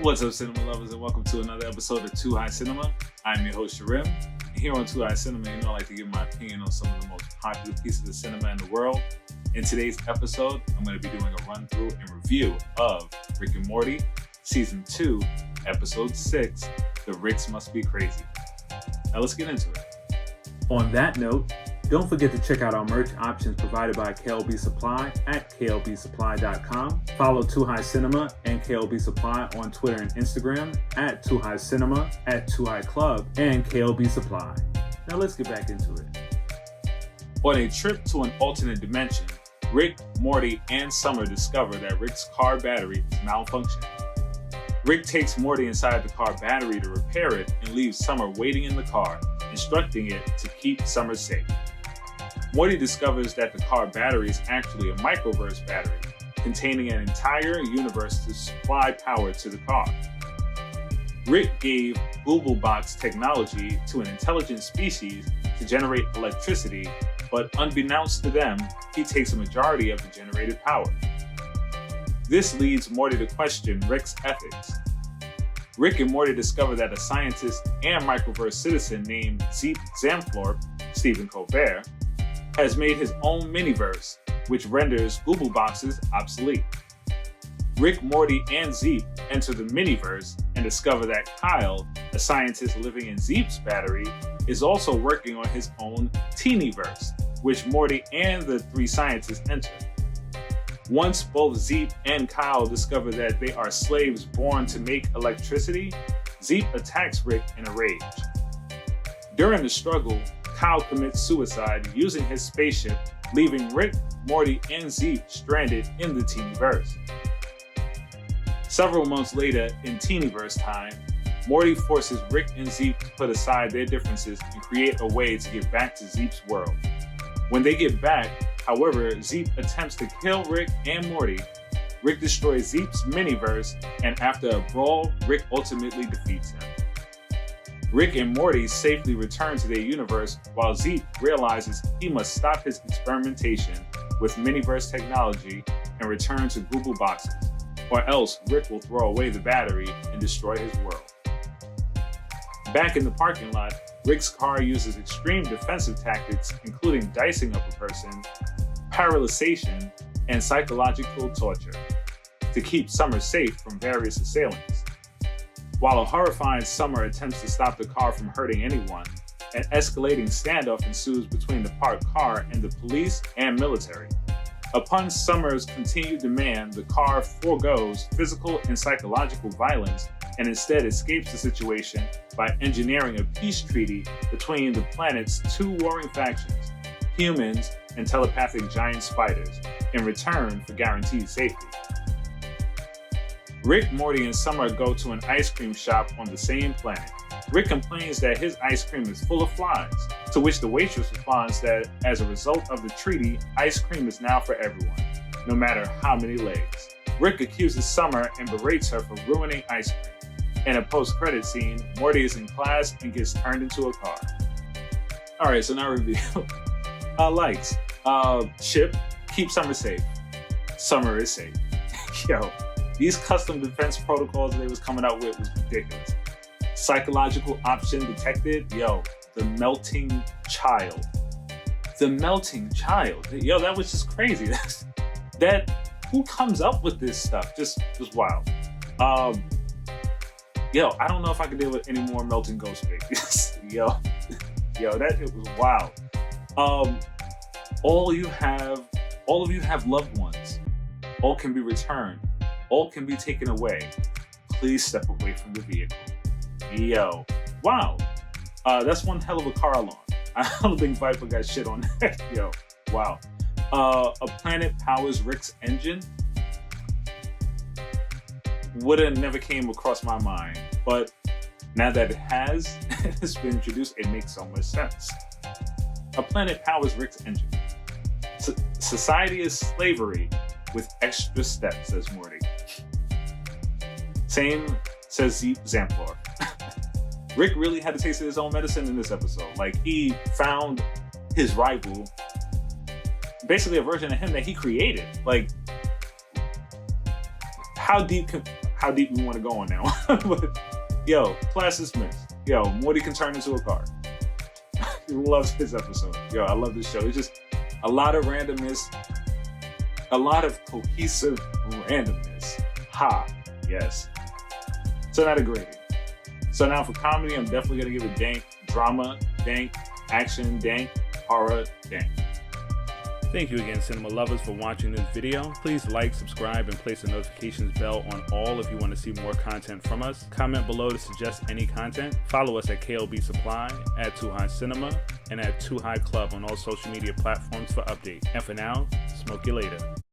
What's up, cinema lovers, and welcome to another episode of Too High Cinema. I'm your host, SHRIM. And here on Too High Cinema, I like to give my opinion on some of the most popular pieces of cinema in the world. In today's episode, I'm going to be doing a run-through and review of Rick and Morty, Season 2, Episode 6, The Ricks Must Be Crazy. Now let's get into it. On that note, don't forget to check out our merch options provided by KLB Supply at klbsupply.com. Follow Too High Cinema and KLB Supply on Twitter and Instagram at Too High Cinema, at Too High Club, and KLB Supply. Now let's get back into it. On a trip to an alternate dimension, Rick, Morty, and Summer discover that Rick's car battery is malfunctioning. Rick takes Morty inside the car battery to repair it and leaves Summer waiting in the car, instructing it to keep Summer safe. Morty discovers that the car battery is actually a microverse battery, containing an entire universe to supply power to the car. Rick gave Googlebox technology to an intelligent species to generate electricity, but unbeknownst to them, he takes a majority of the generated power. This leads Morty to question Rick's ethics. Rick and Morty discover that a scientist and microverse citizen named Zeep Zamflorp, Stephen Colbert, has made his own miniverse, which renders Googleboxes obsolete. Rick, Morty, and Zeep enter the miniverse and discover that Kyle, a scientist living in Zeep's battery, is also working on his own Teenyverse, which Morty and the three scientists enter. Once both Zeep and Kyle discover that they are slaves born to make electricity, Zeep attacks Rick in a rage. During the struggle, Kyle commits suicide using his spaceship, leaving Rick, Morty, and Zeep stranded in the Teenyverse. Several months later, in Teenyverse time, Morty forces Rick and Zeep to put aside their differences and create a way to get back to Zeep's world. When they get back, however, Zeep attempts to kill Rick and Morty. Rick destroys Zeep's miniverse, and after a brawl, Rick ultimately defeats him. Rick and Morty safely return to their universe while Zeep realizes he must stop his experimentation with miniverse technology and return to Googleboxes, or else Rick will throw away the battery and destroy his world. Back in the parking lot, Rick's car uses extreme defensive tactics, including dicing of a person, paralyzation, and psychological torture, to keep Summer safe from various assailants. While a horrifying Summer attempts to stop the car from hurting anyone, an escalating standoff ensues between the parked car and the police and military. Upon Summer's continued demand, the car forgoes physical and psychological violence and instead escapes the situation by engineering a peace treaty between the planet's two warring factions, humans and telepathic giant spiders, in return for guaranteed safety. Rick, Morty, and Summer go to an ice cream shop on the same planet. Rick complains that his ice cream is full of flies, to which the waitress responds that as a result of the treaty, ice cream is now for everyone, no matter how many legs. Rick accuses Summer and berates her for ruining ice cream. In a post-credit scene, Morty is in class and gets turned into a car. Alright, so now review. Likes. Ship, keep Summer safe. Summer is safe. Yo, these custom defense protocols they was coming out with was ridiculous. Psychological option detected. Yo, the melting child. The melting child. Yo, that was just crazy. Who comes up with this stuff? Just wild. Yo, I don't know if I can deal with any more melting ghost babies. yo, that it was wild. All of you have loved ones. All can be returned. All can be taken away. Please step away from the vehicle. Yo, wow. That's one hell of a car alarm. I don't think Viper got shit on that. Yo, wow. A planet powers Rick's engine. Would have never came across my mind, but now that it has, it's been introduced, it makes so much sense. A planet powers Rick's engine. Society is slavery with extra steps, says Morty. Same, says Zeep Zamflorp. Rick really had to taste his own medicine in this episode. Like, he found his rival, basically a version of him that he created. Like, how deep how deep we want to go on now. But yo, class dismissed. Yo, Morty can turn into a car. Loves this episode. Yo, I love this show. It's just a lot of randomness, a lot of cohesive randomness. Ha, yes. So not a grade. So now for comedy, I'm definitely gonna give it dank. Drama, dank. Action, dank. Horror, dank. Thank you again, cinema lovers, for watching this video. Please like, subscribe, and place the notifications bell on all if you want to see more content from us. Comment below to suggest any content. Follow us at KLB Supply, at Too High Cinema, and at Too High Club on all social media platforms for updates. And for now, smoke you later.